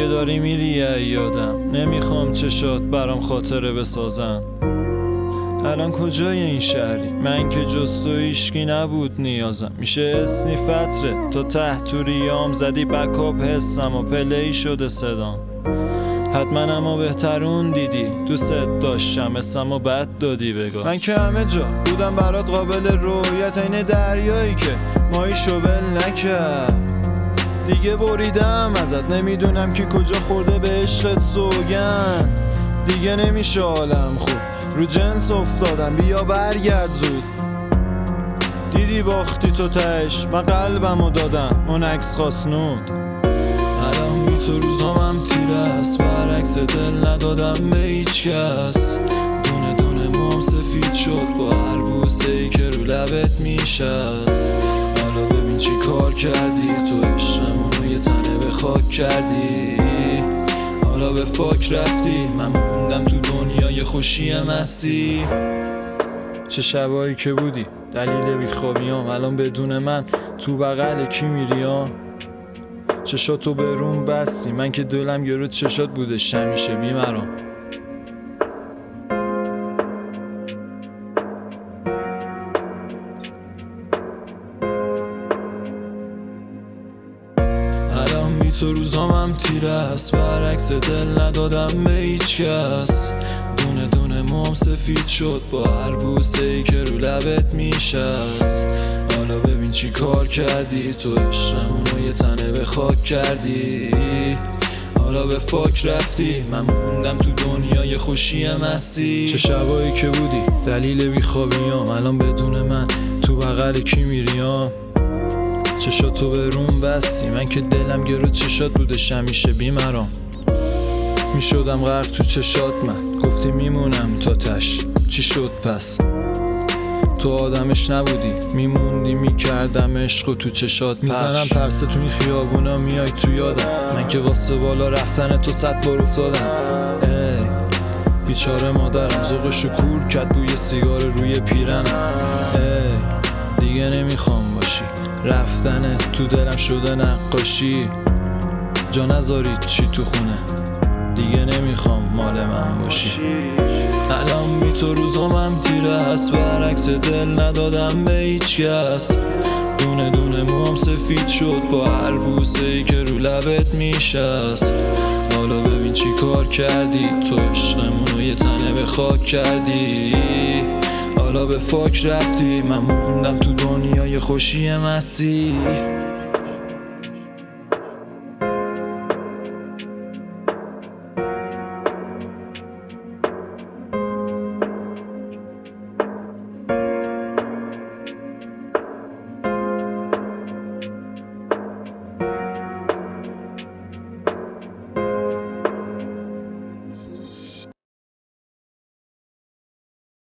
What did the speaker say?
دیگه داری میری یادم، نمیخوام چشات برام خاطره بسازم. الان کجای این شهری؟ من که جز تو ایشکی نبود نیازم. میشه اسنی فتره تا ته تو ریام زدی بکاپ حسم و پلی شده صدام. حتما اما بهترون دیدی، دوست داشتم اسمو بد دادی بگاه. من که همه جا بودم برات قابل رویت، این دریایی که ماییشو ول نکرد. دیگه بریدم ازت، نمیدونم که کجا خورده به عشقت سوگن. دیگه نمیشه حالم خوب، رو جنس افتادم، بیا برگرد زود. دیدی باختی تو تهش، من قلبمو دادم، اون عکس خواستنود. الان بی تو روزامم تیره است، برعکس دل ندادم به هیچ کس. دونه دونه موم سفید شد با هر بوسه ای که رو لبت میشست. حالا ببین چی کار کردی، تو عشقمونو یه تنه به خاک کردی. حالا به فاک رفتی، من موندم تو دنیای خوشی مستی. چه شبایی که بودی دلیل بیخوابیام، الان بدون من تو بغل کی میریام. چشاتو به روم بستی، من که دلم گرو چشات بودش همیشه بیمرام. الان بی تو روزامم تیره است، برعکس دل ندادم به هیچ کس. دونه دونه موم سفید شد با هر بوسه ای که رو لبت میشست. حالا ببین چی کار کردی، تو عشقمونو یه تنه به خاک کردی. حالا به فاک رفتی، من موندم تو دنیای خوشی مستی. چه شبایی که بودی دلیل بیخوابیام، الان بدون من تو بغل کی میریام. چشاتو به روم بستی، من که دلم گرو چشات بودش همیشه بیمرام. میشدم غرق تو چشات، من گفتی میمونم تا تش. چی شد پس؟ تو آدمش نبودی، میموندی میکردم عشقو تو چشات پخش. میزنم پرسه تو این خیابونا میای تو یادم، من که واسه بالا رفتن تو 100 بار افتادم. ای بیچاره مادرم ذوقشو کور کرد بوی سیگار روی پیرنم. ای دیگه نمیخوام باشی، رفتن تو دلم شده نقاشی. جا نذارید چی تو خونه، دیگه نمیخوام مال من باشی. الان بی تو روزامم تیره است، برعکس دل ندادم به هیچ کس. دونه دونه موم سفید شد با هر بوسه ای که رو لبت میشست. حالا ببین چی کار کردی، تو عشقمونو یه تنه به خاک کردی. حالا به فاک رفتی، من موندم تو دنیای خوشی مستی.